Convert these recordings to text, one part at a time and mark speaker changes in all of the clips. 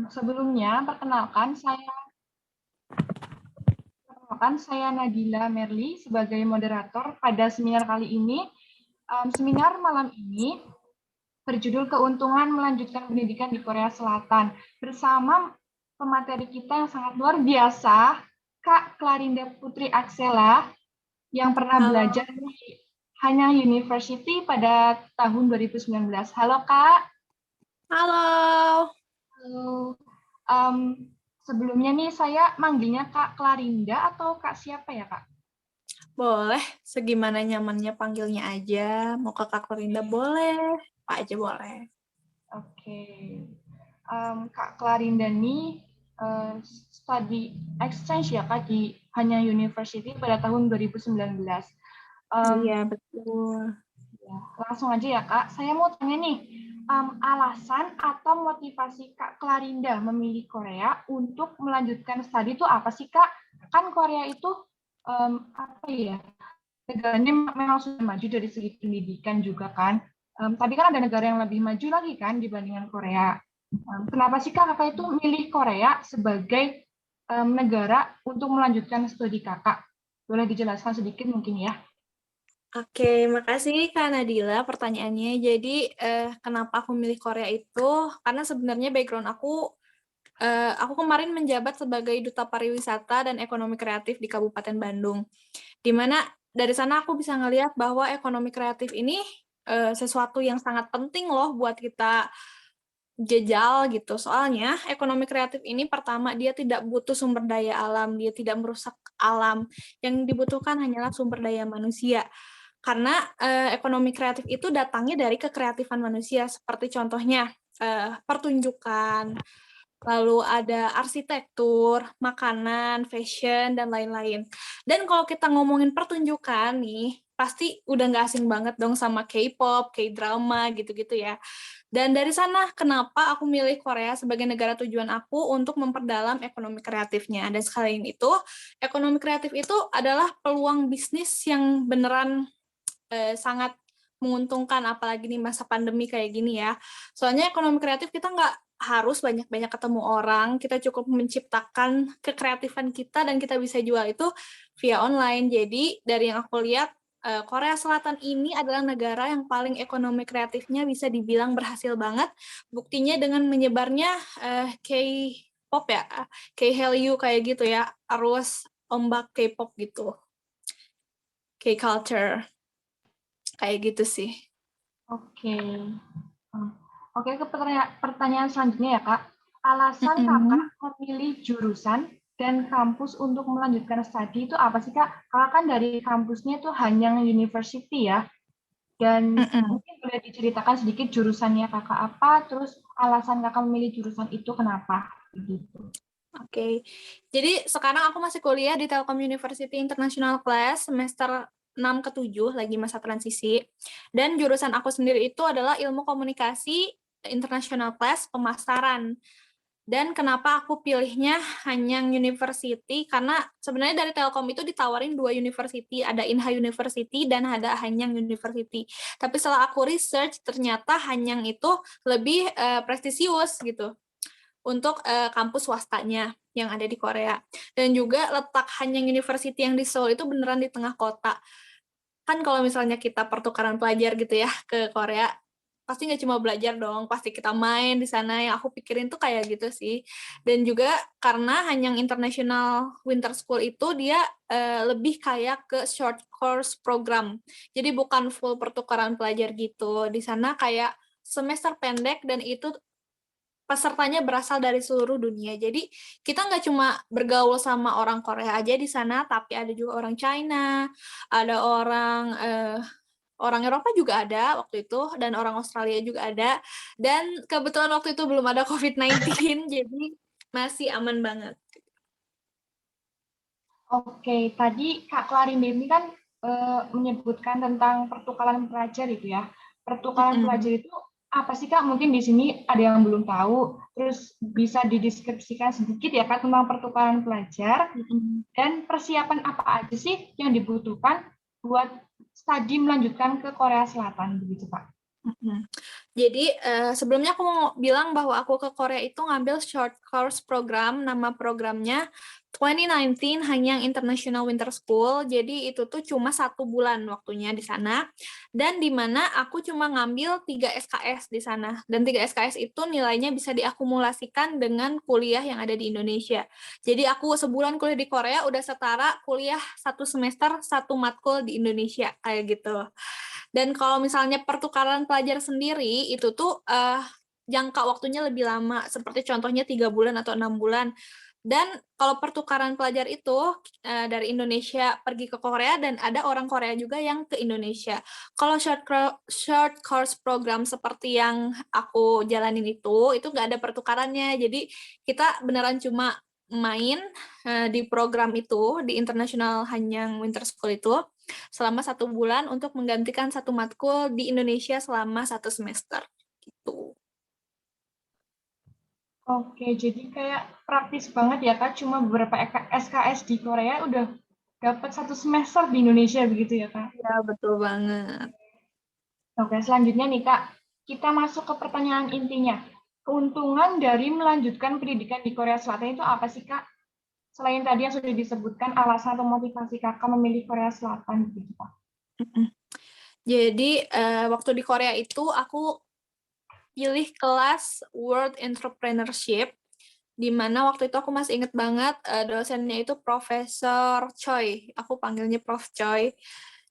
Speaker 1: Sebelumnya, perkenalkan saya Nabila Merli sebagai moderator pada seminar kali ini. Seminar malam ini berjudul Keuntungan Melanjutkan Pendidikan di Korea Selatan bersama pemateri kita yang sangat luar biasa, Kak Klarinda Putri Aksela, yang pernah
Speaker 2: Halo,
Speaker 1: belajar di Hanyang University pada tahun 2019. Halo Kak.
Speaker 2: halo.
Speaker 1: Halo. Em, Sebelumnya nih saya manggilnya Kak Klarinda atau Kak siapa ya Kak?
Speaker 2: Boleh, segimana nyamannya panggilnya aja. Mau ke Kak Korinda boleh, Pak aja boleh.
Speaker 1: Oke. Kak Klarinda nih study exchange ya Kak di Hanyang University pada tahun 2019.
Speaker 2: Iya,
Speaker 1: Em,
Speaker 2: betul.
Speaker 1: ya, langsung aja ya Kak, saya mau tanya nih, alasan atau motivasi Kak Klarinda memilih Korea untuk melanjutkan studi itu apa sih Kak? Kan Korea itu apa ya, negaranya memang sudah maju dari segi pendidikan juga kan. Tapi kan ada negara yang lebih maju lagi kan dibandingkan Korea. Kenapa sih Kak Kakak itu milih Korea sebagai negara untuk melanjutkan studi Kakak? Boleh dijelaskan sedikit mungkin ya?
Speaker 2: Oke, makasih Kak Nadila pertanyaannya. Jadi, kenapa aku milih Korea itu, karena sebenarnya background aku kemarin menjabat sebagai Duta Pariwisata dan Ekonomi Kreatif di Kabupaten Bandung. Di mana dari sana aku bisa ngelihat bahwa ekonomi kreatif ini sesuatu yang sangat penting loh buat kita jejal gitu. Soalnya ekonomi kreatif ini pertama dia tidak butuh sumber daya alam, dia tidak merusak alam. Yang dibutuhkan hanyalah sumber daya manusia. Karena ekonomi kreatif itu datangnya dari kekreatifan manusia, seperti contohnya pertunjukan, lalu ada arsitektur, makanan, fashion, dan lain-lain. Dan kalau kita ngomongin pertunjukan nih, pasti udah nggak asing banget dong sama K-pop, K-drama, gitu-gitu ya. Dan dari sana kenapa aku milih Korea sebagai negara tujuan aku untuk memperdalam ekonomi kreatifnya. Dan sekalian itu, ekonomi kreatif itu adalah peluang bisnis yang beneran sangat menguntungkan, apalagi di masa pandemi kayak gini ya. Soalnya ekonomi kreatif kita nggak harus banyak-banyak ketemu orang, kita cukup menciptakan kekreatifan kita dan kita bisa jual itu via online. Jadi dari yang aku lihat, Korea Selatan ini adalah negara yang paling ekonomi kreatifnya bisa dibilang berhasil banget. Buktinya dengan menyebarnya K-pop ya, K-Hallyu kayak gitu ya, arus ombak K-pop gitu, K-culture, kayak gitu sih.
Speaker 1: Oke. Oke, ke pertanyaan selanjutnya ya Kak. Alasan Kakak
Speaker 2: Mm-mm.
Speaker 1: memilih jurusan dan kampus untuk melanjutkan studi itu apa sih Kak? Kakak kan dari kampusnya itu Hanyang University ya. Dan
Speaker 2: Mm-mm.
Speaker 1: mungkin boleh diceritakan sedikit jurusannya Kakak apa, terus alasan Kakak memilih jurusan itu kenapa? Begitu.
Speaker 2: Oke, jadi sekarang aku masih kuliah di Telkom University International Class semester 6 ke 7, lagi masa transisi. Dan jurusan aku sendiri itu adalah ilmu komunikasi International Class pemasaran. Dan kenapa aku pilihnya Hanyang University? Karena sebenarnya dari Telkom itu ditawarin dua university, ada Inha University dan ada Hanyang University. Tapi setelah aku research, ternyata Hanyang itu lebih prestisius gitu untuk kampus swastanya yang ada di Korea. Dan juga letak Hanyang University yang di Seoul itu beneran di tengah kota. Kan kalau misalnya kita pertukaran pelajar gitu ya ke Korea, pasti nggak cuma belajar dong, pasti kita main di sana. Yang aku pikirin tuh kayak gitu sih. Dan juga karena Hanyang International Winter School itu dia lebih kayak ke short course program. Jadi bukan full pertukaran pelajar gitu. Di sana kayak semester pendek dan itu pesertanya berasal dari seluruh dunia. Jadi kita nggak cuma bergaul sama orang Korea aja di sana, tapi ada juga orang China, ada orang Eropa juga ada waktu itu, dan orang Australia juga ada. Dan kebetulan waktu itu belum ada COVID-19, jadi masih aman banget.
Speaker 1: Oke, tadi Kak Klarin ini kan menyebutkan tentang pertukaran pelajar itu ya. Pertukaran
Speaker 2: Mm-mm.
Speaker 1: pelajar itu apa sih Kak? Mungkin di sini ada yang belum tahu. Terus bisa dideskripsikan sedikit ya Kak tentang pertukaran pelajar
Speaker 2: Mm-mm.
Speaker 1: dan persiapan apa aja sih yang dibutuhkan buat studi melanjutkan ke Korea Selatan begitu Kak?
Speaker 2: Mhm. Jadi, sebelumnya aku mau bilang bahwa aku ke Korea itu ngambil short course program, nama programnya 2019 Hanyang International Winter School. Jadi itu tuh cuma 1 bulan waktunya di sana, dan di mana aku cuma ngambil 3 SKS di sana. Dan 3 SKS itu nilainya bisa diakumulasikan dengan kuliah yang ada di Indonesia. Jadi aku sebulan kuliah di Korea udah setara kuliah 1 semester, 1 matkul di Indonesia, kayak gitu. Dan kalau misalnya pertukaran pelajar sendiri itu tuh jangka waktunya lebih lama, seperti contohnya 3 bulan atau 6 bulan. Dan kalau pertukaran pelajar itu dari Indonesia pergi ke Korea dan ada orang Korea juga yang ke Indonesia. Kalau short course program seperti yang aku jalanin itu nggak ada pertukarannya. Jadi kita beneran cuma main di program itu di International Hanyang Winter School itu selama 1 bulan untuk menggantikan 1 matkul di Indonesia selama 1 semester gitu.
Speaker 1: Oke, jadi kayak praktis banget ya Kak, cuma beberapa SKS di Korea udah dapat 1 semester di Indonesia begitu ya Kak?
Speaker 2: Ya, betul banget.
Speaker 1: Oke, selanjutnya nih Kak, kita masuk ke pertanyaan intinya. Keuntungan dari melanjutkan pendidikan di Korea Selatan itu apa sih Kak? Selain tadi yang sudah disebutkan alasan atau motivasi Kakak memilih Korea Selatan gitu Kak.
Speaker 2: Jadi waktu di Korea itu aku pilih kelas World Entrepreneurship, di mana waktu itu aku masih inget banget dosennya itu Profesor Choi. Aku panggilnya Prof Choi.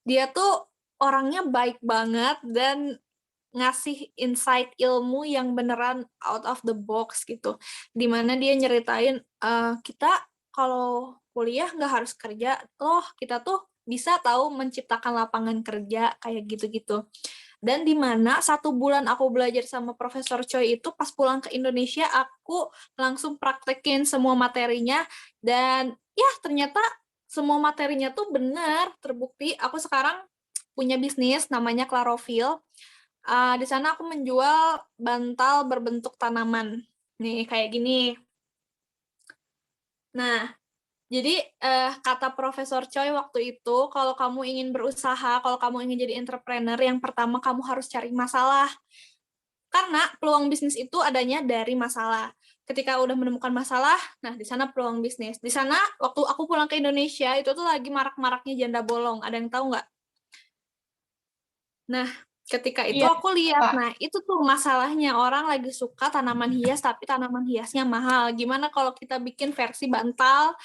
Speaker 2: Dia tuh orangnya baik banget dan ngasih insight ilmu yang beneran out of the box gitu. Dimana dia nyeritain kita kalau kuliah nggak harus kerja, loh kita tuh bisa tahu menciptakan lapangan kerja kayak gitu-gitu. Dan di mana 1 bulan aku belajar sama Profesor Choi itu pas pulang ke Indonesia aku langsung praktekin semua materinya dan ya ternyata semua materinya tuh benar terbukti. Aku sekarang punya bisnis namanya Clarofil. Di sana aku menjual bantal berbentuk tanaman. Nih kayak gini. Nah, jadi kata Profesor Choi waktu itu, kalau kamu ingin berusaha, kalau kamu ingin jadi entrepreneur, yang pertama kamu harus cari masalah. Karena peluang bisnis itu adanya dari masalah. Ketika udah menemukan masalah, nah di sana peluang bisnis. Di sana waktu aku pulang ke Indonesia itu tuh lagi marak-maraknya janda bolong. Ada yang tahu nggak? Nah, ketika itu
Speaker 1: Iya
Speaker 2: aku lihat,
Speaker 1: Kak.
Speaker 2: nah itu tuh masalahnya orang lagi suka tanaman hias tapi tanaman hiasnya mahal. Gimana kalau kita bikin versi bantal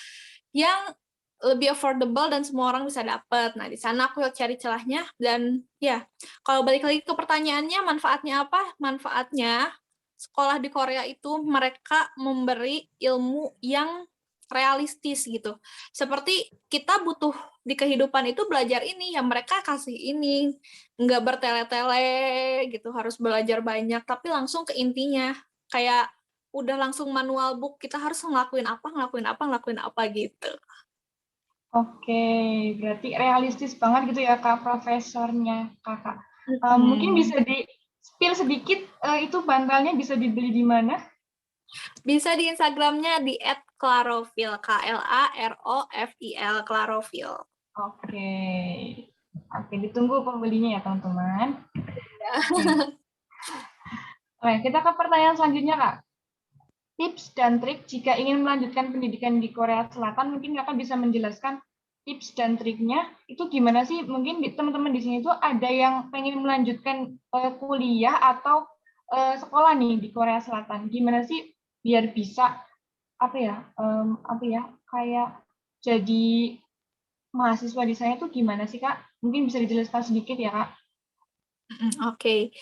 Speaker 2: yang lebih affordable dan semua orang bisa dapat. Nah, di sana aku cari celahnya dan ya, kalau balik lagi ke pertanyaannya, manfaatnya apa? Manfaatnya sekolah di Korea itu mereka memberi ilmu yang realistis gitu. Seperti kita butuh di kehidupan itu belajar ini, ya mereka kasih ini. Nggak bertele-tele gitu, harus belajar banyak, tapi langsung ke intinya. Kayak udah langsung manual book, kita harus ngelakuin apa, ngelakuin apa, ngelakuin apa gitu.
Speaker 1: Oke, berarti realistis banget gitu ya Kak profesornya Kakak. Mungkin
Speaker 2: Hmm.
Speaker 1: bisa di-spill sedikit itu bantalnya bisa dibeli di mana?
Speaker 2: Bisa di Instagramnya di @clarofil, KLAROFIL, Clarofil.
Speaker 1: Oke. Oke, ditunggu pembelinya ya teman-teman. Oke. Oke, kita ke pertanyaan selanjutnya Kak. Tips dan trik jika ingin melanjutkan pendidikan di Korea Selatan, mungkin Kakak bisa menjelaskan tips dan triknya itu gimana sih? Mungkin teman-teman di sini tuh ada yang pengen melanjutkan kuliah atau sekolah nih di Korea Selatan. Gimana sih biar bisa apa ya kayak jadi mahasiswa di sana tuh gimana sih Kak? Mungkin bisa dijelaskan sedikit ya Kak?
Speaker 2: Oke.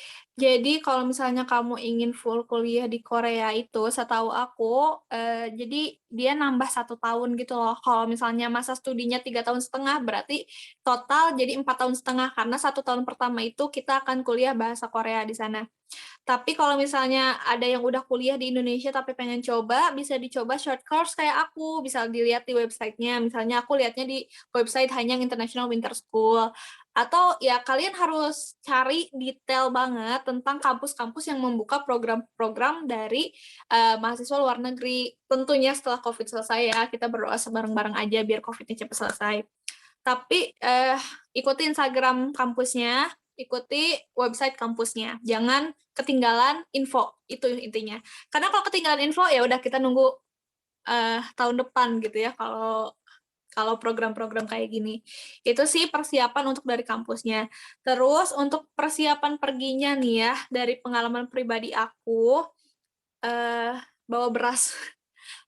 Speaker 2: Jadi kalau misalnya kamu ingin full kuliah di Korea itu, setahu aku, jadi dia nambah 1 tahun gitu loh. Kalau misalnya masa studinya 3 tahun setengah, berarti total jadi 4 tahun setengah. Karena 1 tahun pertama itu kita akan kuliah bahasa Korea di sana. Tapi kalau misalnya ada yang udah kuliah di Indonesia tapi pengen coba, bisa dicoba short course kayak aku, bisa dilihat di websitenya. Misalnya aku lihatnya di website Hanyang International Winter School. Atau ya kalian harus cari detail banget tentang kampus-kampus yang membuka program-program dari mahasiswa luar negeri. Tentunya setelah COVID selesai ya, kita berdoa bareng-bareng aja biar COVID-nya cepat selesai. Tapi ikuti Instagram kampusnya, ikuti website kampusnya. Jangan ketinggalan info, itu intinya. Karena kalau ketinggalan info ya udah kita nunggu tahun depan gitu ya kalau program-program kayak gini. Itu sih persiapan untuk dari kampusnya. Terus untuk persiapan perginya nih ya, dari pengalaman pribadi aku, bawa beras.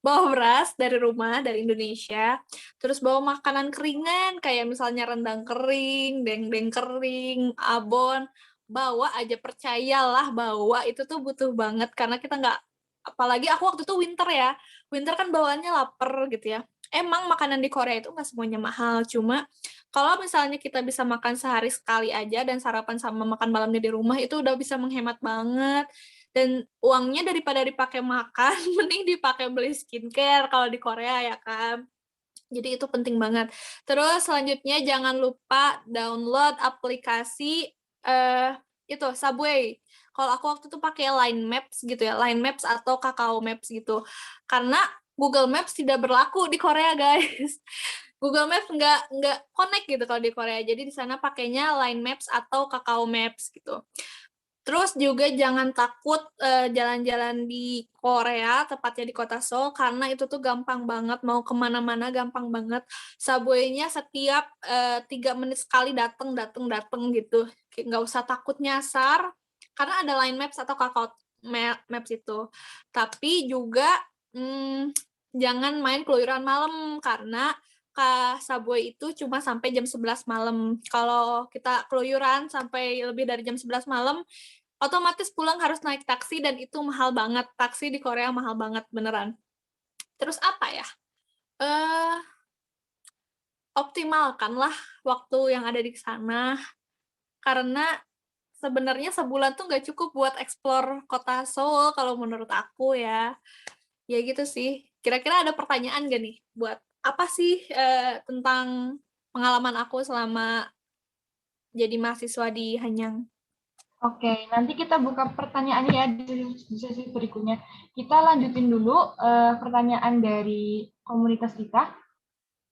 Speaker 2: Bawa beras dari rumah, dari Indonesia. Terus bawa makanan keringan, kayak misalnya rendang kering, dendeng kering, abon. Bawa aja, percayalah bawa itu tuh butuh banget. Karena kita nggak, apalagi aku waktu itu winter ya. Winter kan bawaannya lapar gitu ya. Emang makanan di Korea itu nggak semuanya mahal, cuma kalau misalnya kita bisa makan sehari sekali aja dan sarapan sama makan malamnya di rumah, itu udah bisa menghemat banget. Dan uangnya daripada dipakai makan, mending dipakai beli skincare kalau di Korea ya kan. Jadi itu penting banget. Terus selanjutnya jangan lupa download aplikasi itu Subway. Kalau aku waktu itu pakai Line Maps gitu ya, Line Maps atau Kakao Maps gitu. Karena Google Maps tidak berlaku di Korea, guys. Google Maps nggak connect gitu kalau di Korea. Jadi di sana pakainya Line Maps atau Kakao Maps gitu. Terus juga jangan takut jalan-jalan di Korea, tepatnya di kota Seoul, karena itu tuh gampang banget, mau kemana-mana gampang banget. Subway-nya setiap 3 menit sekali dateng gitu. Kayak nggak usah takut nyasar, karena ada Line Maps atau Kakao Maps itu. Tapi juga jangan main keluyuran malam, karena Subway itu cuma sampai jam 11 malam. Kalau kita keluyuran sampai lebih dari jam 11 malam, otomatis pulang harus naik taksi dan itu mahal banget. Taksi di Korea mahal banget, beneran. Terus apa ya? Optimalkanlah waktu yang ada di sana, karena sebenarnya sebulan tuh nggak cukup buat explore kota Seoul kalau menurut aku ya. Ya gitu sih. Kira-kira ada pertanyaan gak nih? Buat apa sih tentang pengalaman aku selama jadi mahasiswa di Hanyang?
Speaker 1: Oke, nanti kita buka pertanyaannya ya di sesi berikutnya. Kita lanjutin dulu pertanyaan dari komunitas kita.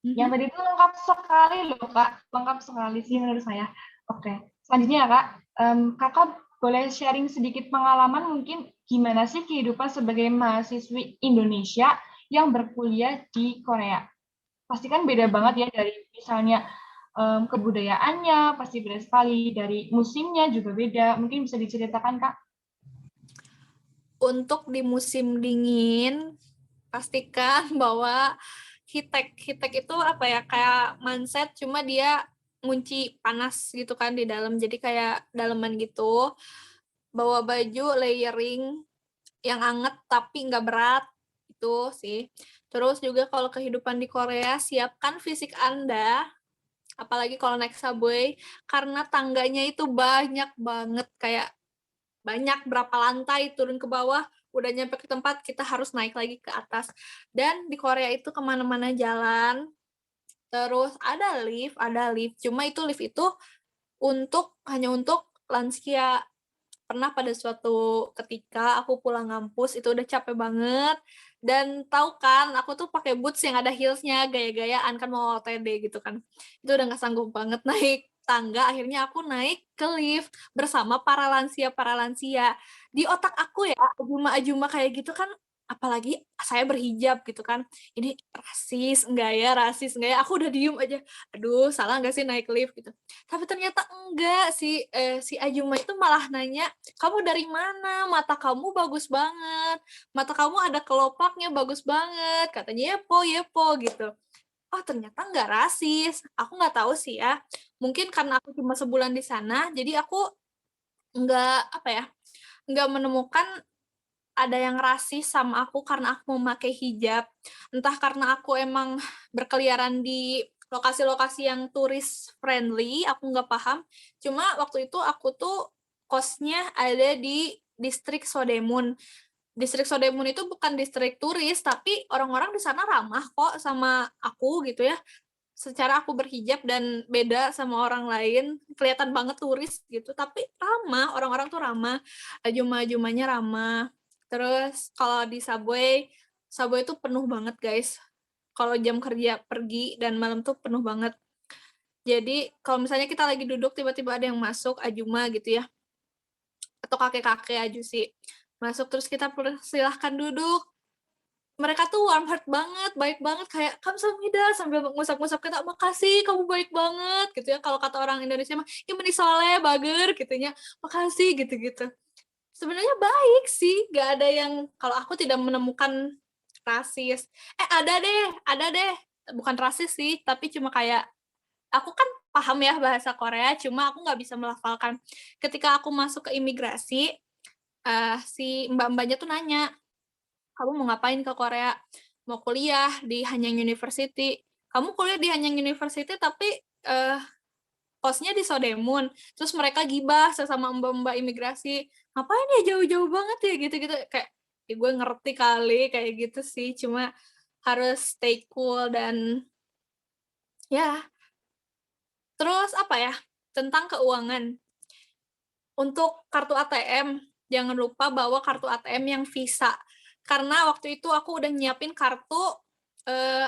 Speaker 1: Yang tadi itu lengkap sekali loh, Kak. Lengkap sekali sih menurut saya. Oke, selanjutnya ya, Kak. Kakak boleh sharing sedikit pengalaman mungkin gimana sih kehidupan sebagai mahasiswi Indonesia yang berkuliah di Korea? Pasti kan beda banget ya dari misalnya kebudayaannya, pasti beda sekali. Dari musimnya juga beda. Mungkin bisa diceritakan, Kak?
Speaker 2: Untuk di musim dingin, pastikan bahwa hitek itu apa ya, kayak manset, cuma dia ngunci panas gitu kan di dalam, jadi kayak daleman gitu. Bawa baju layering yang anget tapi nggak berat, itu sih. Terus juga kalau kehidupan di Korea, siapkan fisik Anda, apalagi kalau naik subway, karena tangganya itu banyak banget, kayak banyak berapa lantai turun ke bawah, udah nyampe ke tempat kita harus naik lagi ke atas. Dan di Korea itu kemana-mana jalan, terus ada lift, cuma itu lift itu hanya untuk lansia. Pernah pada suatu ketika aku pulang ngampus, itu udah capek banget, dan tahu kan aku tuh pakai boots yang ada heelsnya, gaya-gayaan kan mau OTD gitu kan, itu udah nggak sanggup banget naik tangga. Akhirnya aku naik ke lift bersama para lansia. Di otak aku ya, ajuma-ajuma kayak gitu kan, apalagi saya berhijab gitu kan, ini rasis enggak ya, aku udah diem aja, aduh salah nggak sih naik lift gitu. Tapi ternyata enggak, si Ajuma itu malah nanya, "Kamu dari mana? Mata kamu bagus banget. Mata kamu ada kelopaknya, bagus banget." Katanya, "Yepo, yepo," gitu. Oh, ternyata enggak rasis. Aku nggak tahu sih ya. Mungkin karena aku cuma sebulan di sana, jadi aku nggak, apa ya, nggak menemukan ada yang rasis sama aku karena aku memakai hijab. Entah karena aku emang berkeliaran di lokasi-lokasi yang turis friendly, aku nggak paham. Cuma waktu itu aku tuh kosnya ada di distrik Sodemun. Distrik Sodemun itu bukan distrik turis, tapi orang-orang di sana ramah kok sama aku gitu ya. Secara aku berhijab dan beda sama orang lain, kelihatan banget turis gitu, tapi ramah, orang-orang tuh ramah, ajuma-ajumanya ramah. Terus kalau di Subway tuh penuh banget guys. Kalau jam kerja pergi dan malam tuh penuh banget. Jadi kalau misalnya kita lagi duduk tiba-tiba ada yang masuk, ajuma gitu ya, atau kakek-kakek ajusi, masuk terus kita silahkan duduk. Mereka tuh warm heart banget, baik banget, kayak kamsahamnida sambil ngusap-ngusap kita, "Makasih, kamu baik banget," gitu ya. Kalau kata orang Indonesia mah, "Ih meuni soleh, bager," gitu nya, "Makasih," gitu-gitu. Sebenarnya baik sih, nggak ada yang kalau aku tidak menemukan rasis. Ada deh, bukan rasis sih, tapi cuma kayak aku kan paham ya bahasa Korea, cuma aku nggak bisa melafalkan. Ketika aku masuk ke imigrasi, si mbak-mbaknya tuh nanya, "Kamu mau ngapain ke Korea?" "Mau kuliah di Hanyang University." "Kamu kuliah di Hanyang University tapi, eee, kosnya di Sodaemun." Terus mereka gibah sesama mbak-mbak imigrasi, "Ngapain ya jauh-jauh banget ya?" Gitu-gitu. Kayak, ya gue ngerti kali kayak gitu sih, cuma harus stay cool dan ya. Terus apa ya, tentang keuangan. Untuk kartu ATM, jangan lupa bawa kartu ATM yang Visa. Karena waktu itu aku udah nyiapin kartu,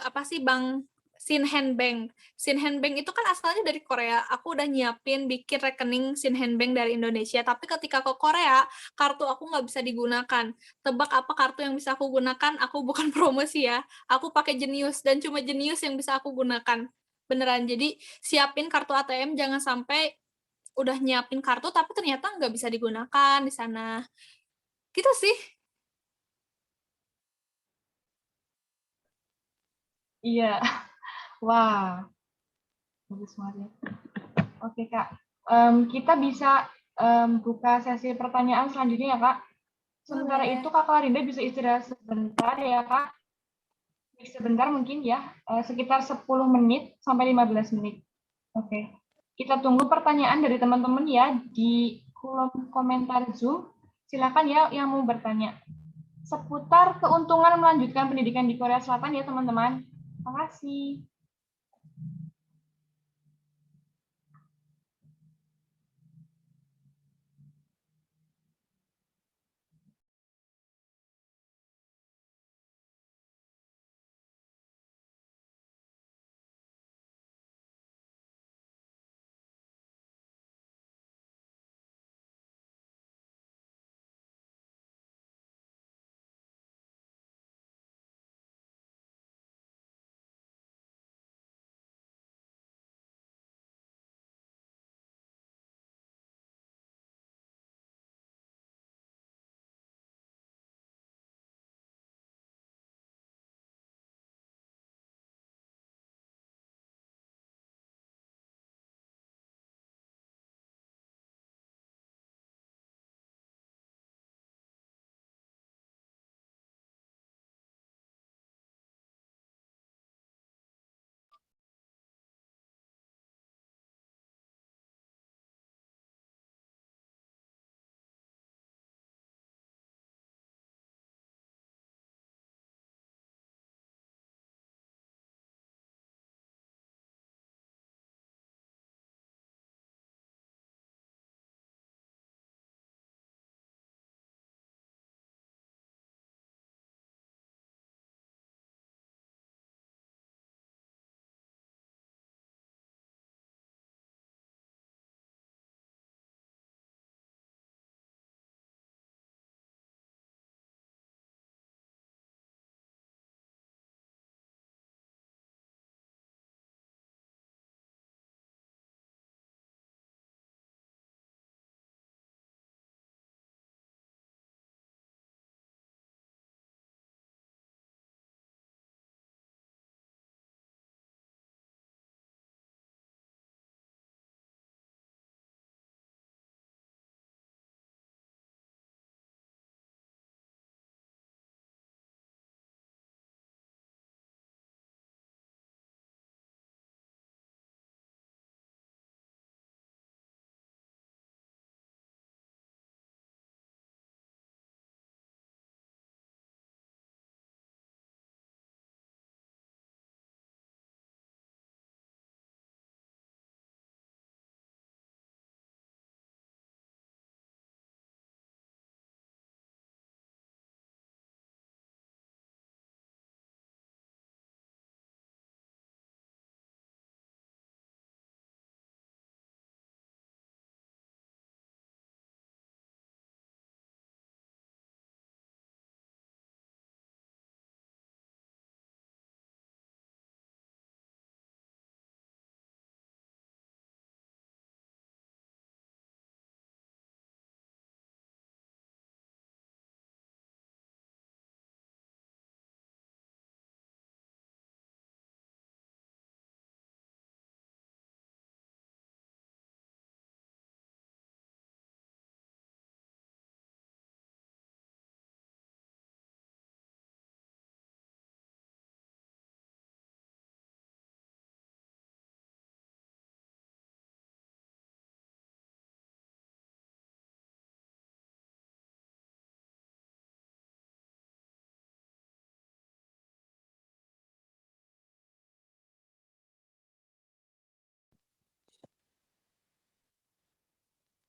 Speaker 2: apa sih, bank Shinhan Bank. Shinhan Bank itu kan asalnya dari Korea, aku udah nyiapin bikin rekening Shinhan Bank dari Indonesia, tapi ketika ke Korea, kartu aku nggak bisa digunakan. Tebak apa kartu yang bisa aku gunakan? Aku bukan promosi ya, aku pakai Jenius dan cuma Jenius yang bisa aku gunakan. Beneran, jadi siapin kartu ATM jangan sampai udah nyiapin kartu tapi ternyata nggak bisa digunakan di sana. Gitu sih.
Speaker 1: Iya, wah, bagus banget ya. Oke, Kak. Kita bisa buka sesi pertanyaan selanjutnya ya, Kak. Sementara
Speaker 2: Boleh.
Speaker 1: itu, Kak Klarinda bisa istirahat sebentar ya, Kak. Sebentar mungkin ya, sekitar 10 menit sampai 15 menit. Oke. Kita tunggu pertanyaan dari teman-teman ya di kolom komentar Zoom. Silakan ya yang mau bertanya. Seputar keuntungan melanjutkan pendidikan di Korea Selatan ya, teman-teman. Terima kasih.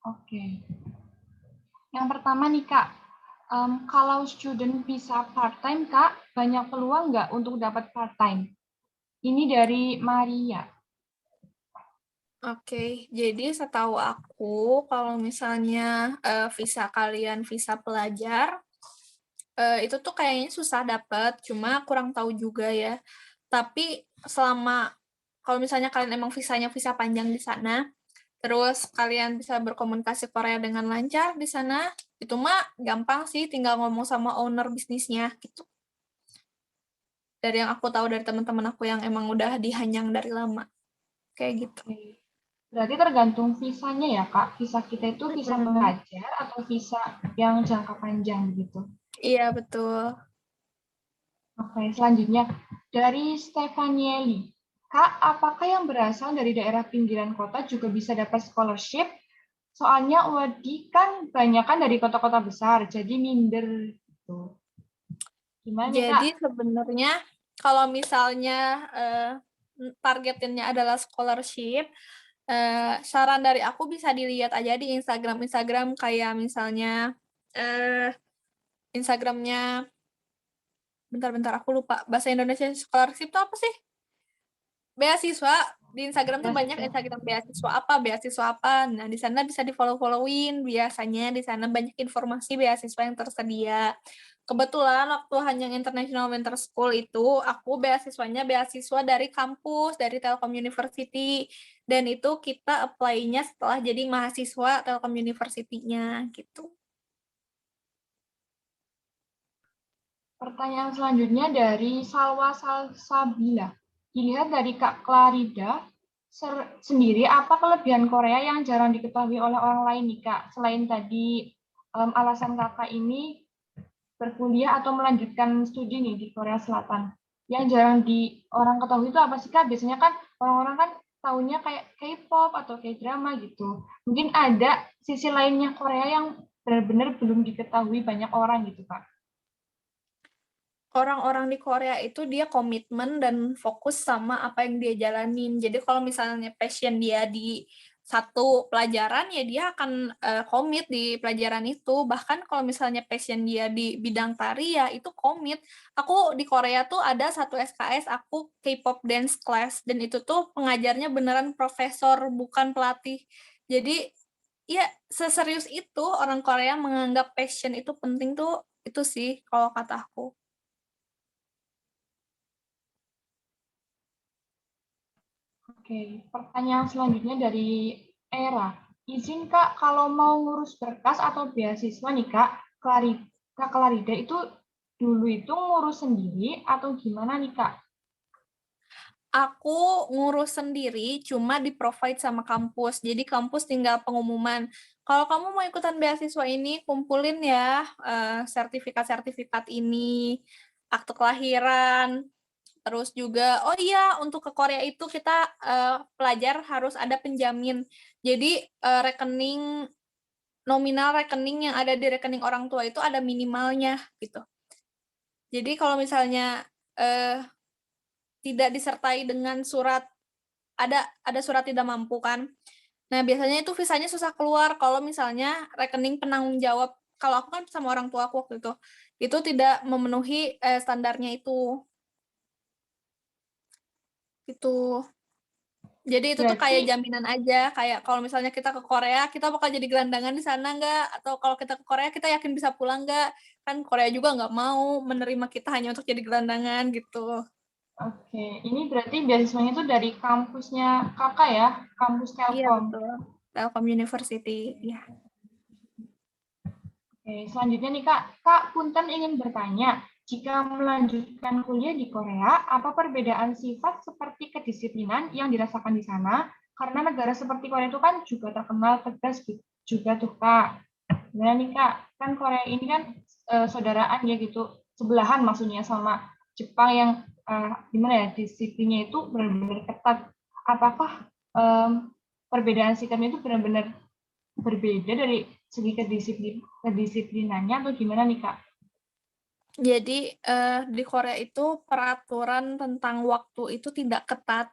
Speaker 1: Oke. Yang pertama nih Kak, kalau student bisa part-time Kak, banyak peluang nggak untuk dapat part-time? Ini dari Maria.
Speaker 2: Oke, jadi setahu aku kalau misalnya visa kalian visa pelajar itu tuh kayaknya susah dapet, cuma kurang tahu juga ya. Tapi selama kalau misalnya kalian emang visanya visa panjang di sana, terus kalian bisa berkomunikasi Korea dengan lancar di sana, itu mah gampang sih, tinggal ngomong sama owner bisnisnya gitu. Dari yang aku tahu dari teman-teman aku yang emang udah di Hanyang dari lama, kayak gitu.
Speaker 1: Oke. Berarti tergantung visanya ya Kak. Visa kita itu visa pelajar atau visa yang jangka panjang begitu.
Speaker 2: Iya, betul.
Speaker 1: Oke, selanjutnya dari Stefanieli. Kak, apakah yang berasal dari daerah pinggiran kota juga bisa dapat scholarship? Soalnya UAD kan banyak kan dari kota-kota besar, jadi minder gitu. Gimana nih Kak?
Speaker 2: Jadi sebenarnya kalau misalnya targetnya adalah scholarship, saran dari aku bisa dilihat aja di Instagram kayak misalnya eh, Instagramnya, bentar-bentar aku lupa bahasa Indonesia scholarship itu apa sih? Beasiswa. Di Instagram tuh banyak
Speaker 1: Beasiswa.
Speaker 2: Instagram beasiswa apa. Nah, di sana bisa di-follow-followin. Biasanya di sana banyak informasi beasiswa yang tersedia. Kebetulan waktu Hanyang International Winter School itu, aku beasiswanya beasiswa dari kampus, dari Telkom University. Dan itu kita apply-nya setelah jadi mahasiswa Telkom University-nya, gitu.
Speaker 1: Pertanyaan selanjutnya dari Salwa Salsabila. Dilihat dari Kak Clarida sendiri, apa kelebihan Korea yang jarang diketahui oleh orang lain nih Kak? Selain tadi alasan Kakak ini berkuliah atau melanjutkan studi nih di Korea Selatan. Yang jarang di orang ketahui itu apa sih Kak? Biasanya kan orang-orang kan taunya kayak K-pop atau K-drama gitu. Mungkin ada sisi lainnya Korea yang benar-benar belum diketahui banyak orang gitu Kak.
Speaker 2: Orang-orang di Korea itu dia komitmen dan fokus sama apa yang dia jalanin. Jadi kalau misalnya passion dia di satu pelajaran, ya dia akan komit di pelajaran itu. Bahkan kalau misalnya passion dia di bidang tari, ya itu komit. Aku di Korea tuh ada satu SKS, aku K-pop dance class. Dan itu tuh pengajarnya beneran profesor, bukan pelatih. Jadi ya seserius itu orang Korea menganggap passion itu penting tuh, itu sih kalau kata aku.
Speaker 1: Oke, pertanyaan selanjutnya dari Era. Izin Kak, kalau mau ngurus berkas atau beasiswa nih Kak, Kak Clarida itu dulu itu ngurus sendiri atau gimana nih Kak?
Speaker 2: Aku ngurus sendiri, cuma di-provide sama kampus. Jadi kampus tinggal pengumuman. Kalau kamu mau ikutan beasiswa ini, kumpulin ya sertifikat-sertifikat ini, akte kelahiran, terus juga, oh iya, untuk ke Korea itu kita pelajar harus ada penjamin. Jadi nominal rekening yang ada di rekening orang tua itu ada minimalnya gitu. Jadi kalau misalnya eh, tidak disertai dengan ada surat tidak mampu kan. Nah, biasanya itu visanya susah keluar kalau misalnya rekening penanggung jawab. Kalau aku kan sama orang tua aku waktu itu tidak memenuhi standarnya itu. Itu. Jadi itu tuh
Speaker 1: Berarti
Speaker 2: kayak jaminan aja, kayak kalau misalnya kita ke Korea, kita bakal jadi gelandangan di sana nggak? Atau kalau kita ke Korea, kita yakin bisa pulang nggak? Kan Korea juga nggak mau menerima kita hanya untuk jadi gelandangan gitu.
Speaker 1: oke, ini berarti beasiswanya itu dari kampusnya Kakak ya, kampus
Speaker 2: Iya,
Speaker 1: Telkom.
Speaker 2: betul. Telkom University. Ya.
Speaker 1: Oke, selanjutnya nih Kak, Kak Punten ingin bertanya, jika melanjutkan kuliah di Korea, apa perbedaan sifat seperti kedisiplinan yang dirasakan di sana? Karena negara seperti Korea itu kan juga terkenal tegas juga tuh Kak. Gimana nih Kak, kan Korea ini kan saudaraan ya gitu, sebelahan maksudnya sama Jepang yang gimana ya, disiplinnya itu benar-benar ketat. Apakah perbedaan sikapnya itu benar-benar berbeda dari segi kedisiplinannya atau gimana nih Kak?
Speaker 2: Jadi di Korea itu peraturan tentang waktu itu tidak ketat,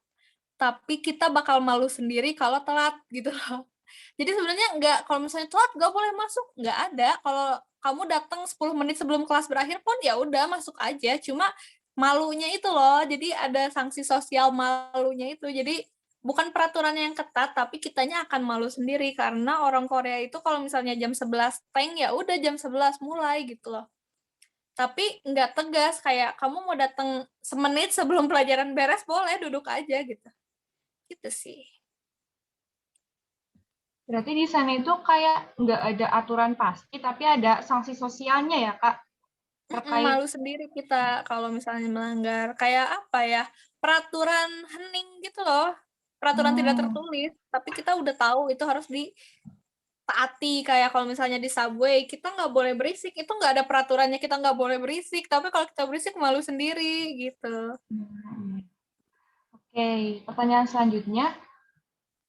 Speaker 2: tapi kita bakal malu sendiri kalau telat gitu loh. Jadi sebenarnya kalau misalnya telat nggak boleh masuk, nggak ada. Kalau kamu datang 10 menit sebelum kelas berakhir pun ya udah masuk aja. Cuma malunya itu loh, jadi ada sanksi sosial malunya itu. Jadi bukan peraturan yang ketat, tapi kitanya akan malu sendiri karena orang Korea itu kalau misalnya jam 11 teng ya udah jam 11 mulai gitu loh. Tapi nggak tegas kayak kamu mau datang semenit sebelum pelajaran beres boleh duduk aja gitu. Gitu sih.
Speaker 1: Berarti di sana itu kayak nggak ada aturan pasti, tapi ada sanksi sosialnya ya, Kak? Terkait.
Speaker 2: Malu sendiri kita kalau misalnya melanggar. Kayak apa ya, peraturan hening gitu loh. Peraturan tidak tertulis, tapi kita udah tahu itu harus ditaati. Kayak kalau misalnya di subway, kita nggak boleh berisik. Itu nggak ada peraturannya, kita nggak boleh berisik. Tapi kalau kita berisik, malu sendiri gitu.
Speaker 1: Oke, pertanyaan selanjutnya.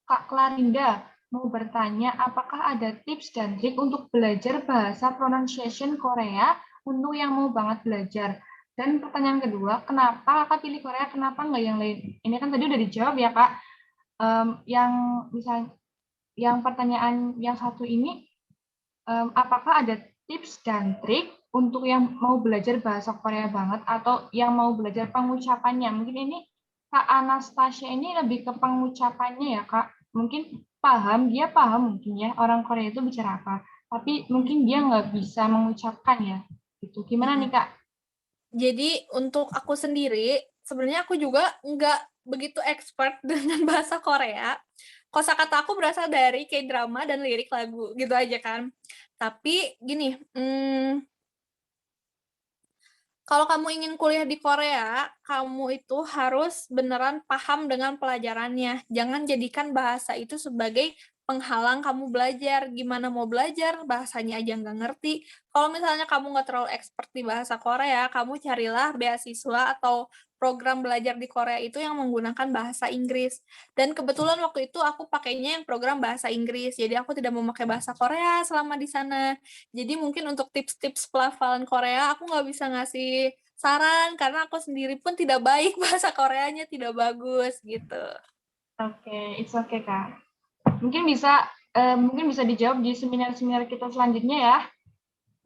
Speaker 1: Kak Klarinda mau bertanya, apakah ada tips dan trik untuk belajar bahasa pronunciation Korea untuk yang mau banget belajar? Dan pertanyaan kedua, kenapa Kakak pilih Korea, kenapa nggak yang lain? Ini kan tadi udah dijawab ya, Kak. Yang misal, yang pertanyaan yang satu ini, apakah ada tips dan trik untuk yang mau belajar bahasa Korea banget atau yang mau belajar pengucapannya? Mungkin ini Kak Anastasia ini lebih ke pengucapannya ya, Kak. Mungkin dia paham mungkin ya orang Korea itu bicara apa, tapi mungkin dia nggak bisa mengucapkan ya. Gitu. Gimana nih, Kak?
Speaker 2: Jadi untuk aku sendiri, sebenarnya aku juga nggak begitu expert dengan bahasa Korea. Kosakata aku berasal dari K-drama dan lirik lagu, gitu aja kan. Tapi gini, kalau kamu ingin kuliah di Korea, kamu itu harus beneran paham dengan pelajarannya. Jangan jadikan bahasa itu sebagai penghalang kamu belajar. Gimana mau belajar, bahasanya aja nggak ngerti. Kalau misalnya kamu nggak terlalu expert di bahasa Korea, kamu carilah beasiswa atau program belajar di Korea itu yang menggunakan bahasa Inggris. Dan kebetulan waktu itu aku pakainya yang program bahasa Inggris, jadi aku tidak memakai bahasa Korea selama di sana. Jadi mungkin untuk tips-tips pelafalan Korea, aku nggak bisa ngasih saran karena aku sendiri pun tidak baik bahasa Koreanya, tidak bagus gitu.
Speaker 1: Oke, it's okay, Kak. Mungkin bisa dijawab di seminar-seminar kita selanjutnya ya.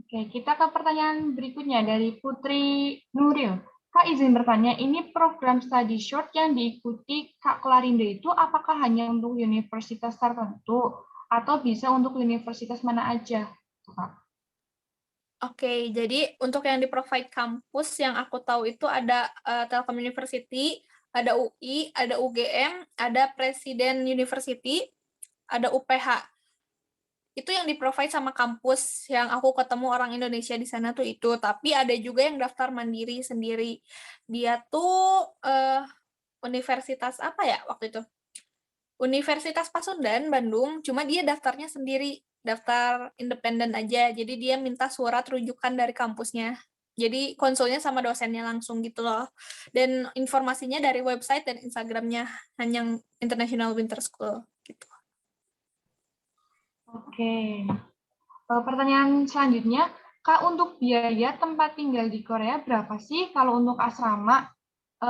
Speaker 1: Oke, kita ke pertanyaan berikutnya dari Putri Nuril. Kak izin bertanya, ini program study short yang diikuti Kak Klarinda itu apakah hanya untuk universitas tertentu atau bisa untuk universitas mana aja? Kak?
Speaker 2: Oke, jadi untuk yang di-provide kampus yang aku tahu itu ada Telkom University, ada UI, ada UGM, ada Presiden University, ada UPH. Itu yang di-provide sama kampus yang aku ketemu orang Indonesia di sana tuh itu. Tapi ada juga yang daftar mandiri sendiri. Dia tuh universitas apa ya waktu itu? Universitas Pasundan, Bandung, cuma dia daftarnya sendiri, daftar independen aja. Jadi dia minta surat rujukan dari kampusnya. Jadi konsulnya sama dosennya langsung gitu loh. Dan informasinya dari website dan Instagramnya Hanyang International Winter School gitu.
Speaker 1: Oke. Pertanyaan selanjutnya, Kak untuk biaya tempat tinggal di Korea berapa sih kalau untuk asrama?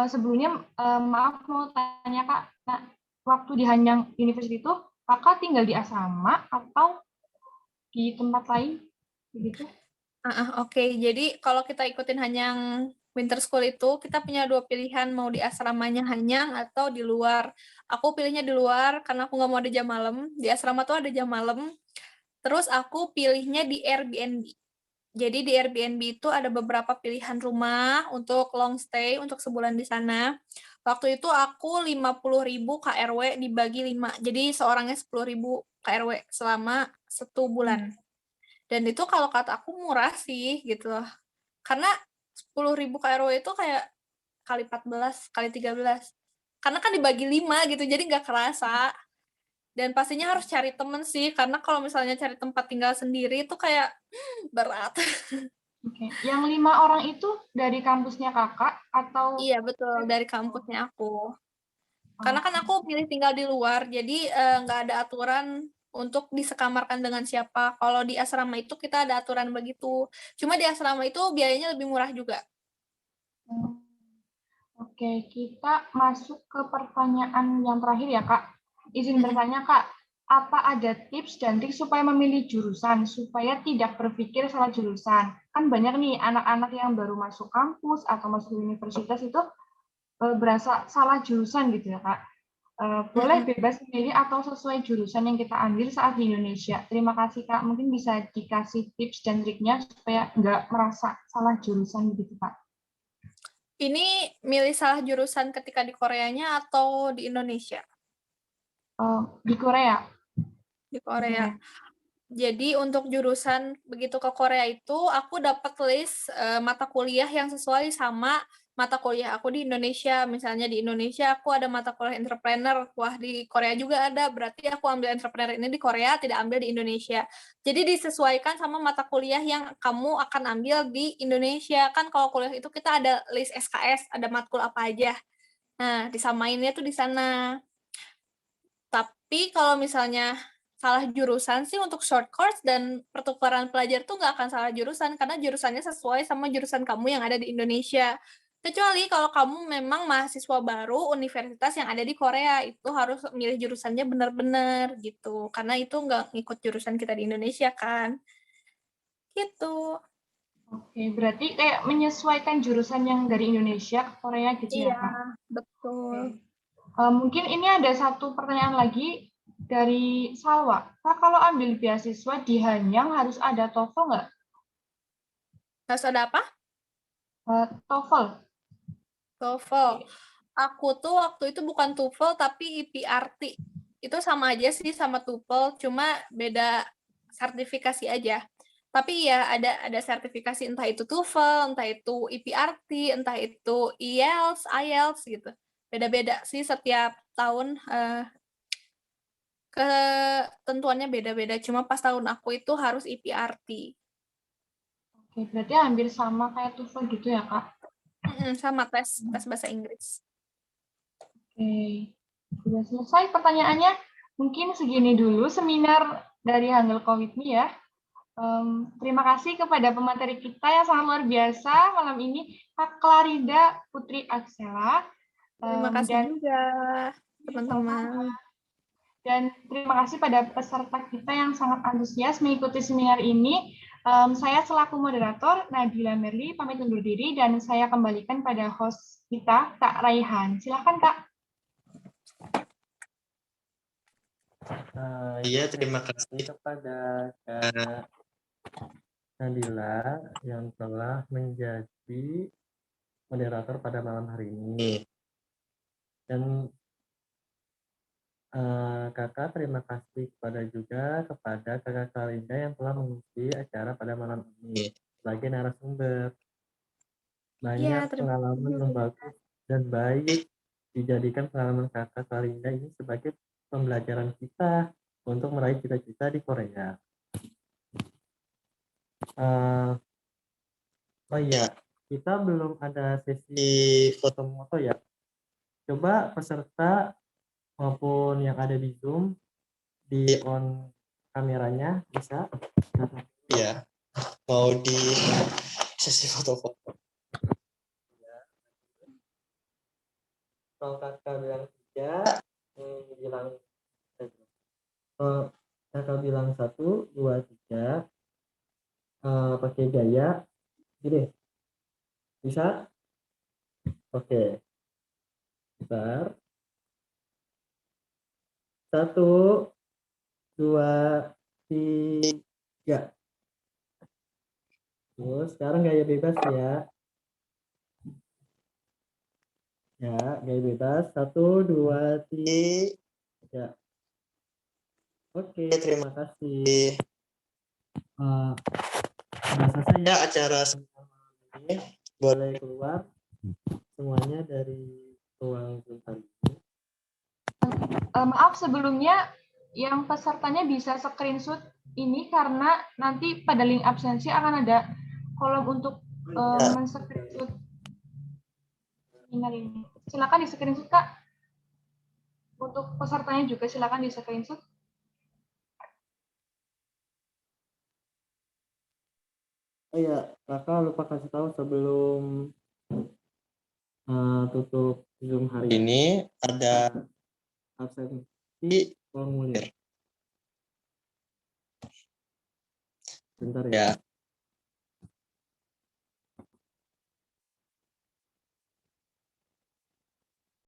Speaker 1: Sebelumnya maaf mau tanya Kak, nah, waktu di Hanyang University itu Kakak tinggal di asrama atau di tempat lain begitu?
Speaker 2: Oke. Jadi kalau kita ikutin Hanyang Winter School itu, kita punya 2 pilihan, mau di asramanya Hanyang atau di luar. Aku pilihnya di luar karena aku nggak mau ada jam malam. Di asrama tuh ada jam malam. Terus aku pilihnya di Airbnb. Jadi di Airbnb itu ada beberapa pilihan rumah untuk long stay, untuk sebulan di sana. Waktu itu aku 50.000 KRW dibagi 5. Jadi seorangnya 10.000 KRW selama 1 bulan. Dan itu kalau kata aku murah sih gitu loh. Karena 10.000 KRW itu kayak kali 14, kali 13. Karena kan dibagi 5 gitu, jadi nggak kerasa. Dan pastinya harus cari temen sih, karena kalau misalnya cari tempat tinggal sendiri itu kayak berat.
Speaker 1: Oke. Yang 5 orang itu dari kampusnya Kakak atau?
Speaker 2: Iya betul, dari kampusnya aku. Karena kan aku milih tinggal di luar, jadi nggak ada aturan untuk disekamarkan dengan siapa. Kalau di asrama itu kita ada aturan begitu. Cuma di asrama itu biayanya lebih murah juga.
Speaker 1: Oke, kita masuk ke pertanyaan yang terakhir ya Kak. Izin bertanya Kak, apa ada tips dan trik supaya memilih jurusan, supaya tidak berpikir salah jurusan? Kan banyak nih anak-anak yang baru masuk kampus atau masuk universitas itu berasa salah jurusan gitu ya, Kak. Boleh bebas memilih atau sesuai jurusan yang kita ambil saat di Indonesia. Terima kasih, Kak. Mungkin bisa dikasih tips dan triknya supaya nggak merasa salah jurusan gitu, Kak.
Speaker 2: Ini milih salah jurusan ketika di Koreanya atau di Indonesia?
Speaker 1: Di Korea.
Speaker 2: Di Korea. Jadi untuk jurusan begitu ke Korea itu aku dapat list mata kuliah yang sesuai sama mata kuliah aku di Indonesia. Misalnya di Indonesia aku ada mata kuliah entrepreneur, wah di Korea juga ada, berarti aku ambil entrepreneur ini di Korea, tidak ambil di Indonesia. Jadi disesuaikan sama mata kuliah yang kamu akan ambil di Indonesia. Kan kalau kuliah itu kita ada list SKS, ada matkul apa aja. Nah, disamainnya tuh di sana. Tapi kalau misalnya salah jurusan sih untuk short course dan pertukaran pelajar tuh nggak akan salah jurusan karena jurusannya sesuai sama jurusan kamu yang ada di Indonesia. Kecuali kalau kamu memang mahasiswa baru universitas yang ada di Korea, itu harus milih jurusannya benar-benar gitu. Karena itu nggak ngikut jurusan kita di Indonesia kan. Gitu.
Speaker 1: Oke, berarti kayak menyesuaikan jurusan yang dari Indonesia ke Korea gitu ya,
Speaker 2: Iya,
Speaker 1: Kak?
Speaker 2: betul.
Speaker 1: Oke. Mungkin ini ada satu pertanyaan lagi dari Salwa. Kak, kalau ambil beasiswa di Hanyang harus ada TOEFL nggak?
Speaker 2: Harus ada apa?
Speaker 1: TOEFL.
Speaker 2: TOEFL. Aku tuh waktu itu bukan TOEFL tapi IPRT. Itu sama aja sih sama TOEFL, cuma beda sertifikasi aja. Tapi ya ada sertifikasi entah itu TOEFL, entah itu IPRT, entah itu IELTS, IELTS gitu. Beda-beda sih setiap tahun ketentuannya beda-beda. Cuma pas tahun aku itu harus IPRT.
Speaker 1: Oke, berarti hampir sama kayak TOEFL gitu ya, Kak?
Speaker 2: Sama tes bahasa Inggris.
Speaker 1: Oke, sudah selesai pertanyaannya. Mungkin segini dulu seminar dari Hangul Covid ini ya. Terima kasih kepada pemateri kita yang sangat luar biasa malam ini, Kak Clarida Putri Aksela.
Speaker 2: Terima kasih
Speaker 1: Dan
Speaker 2: juga,
Speaker 1: sama-sama.
Speaker 2: teman-teman.
Speaker 1: Dan terima kasih pada peserta kita yang sangat antusias mengikuti seminar ini. Saya selaku moderator, Nabila Merli, pamit undur diri dan saya kembalikan pada host kita, Kak Raihan. Silakan, Kak.
Speaker 3: Iya, terima kasih kepada Kak Nadila yang telah menjadi moderator pada malam hari ini. Dan Kakak terima kasih kepada Kakak Kalinda yang telah mengisi acara pada malam ini sebagai narasumber. Banyak
Speaker 2: Iya, terima
Speaker 3: pengalaman
Speaker 2: kasih.
Speaker 3: yang bagus dan baik dijadikan pengalaman Kakak Kalinda ini sebagai pembelajaran kita untuk meraih cita-cita di Korea. Oh iya, kita belum ada sesi foto-foto ya. Coba peserta maupun yang ada di Zoom di on kameranya bisa. Iya, mau di sesi foto-foto. Kalau kakak bilang 3, bilang kakak bilang 1, 2, 3, pakai gaya, gini, bisa? Oke, bentar. 1, 2, 3. Terus sekarang gaya bebas ya. Ya, gaya bebas. 1, 2, 3. Oke, terima kasih. Sudah selesai ya acara seminar malam ini. Boleh keluar semuanya dari ruang Zoom tadi.
Speaker 1: Maaf sebelumnya, yang pesertanya bisa screenshot ini karena nanti pada link absensi akan ada kolom untuk men-screenshot seminar ini. Silakan di screenshot, Kak. Untuk pesertanya juga silakan di screenshot.
Speaker 3: Oh iya, kakak lupa kasih tahu sebelum tutup Zoom hari ini ada absensi formulir. Bentar ya.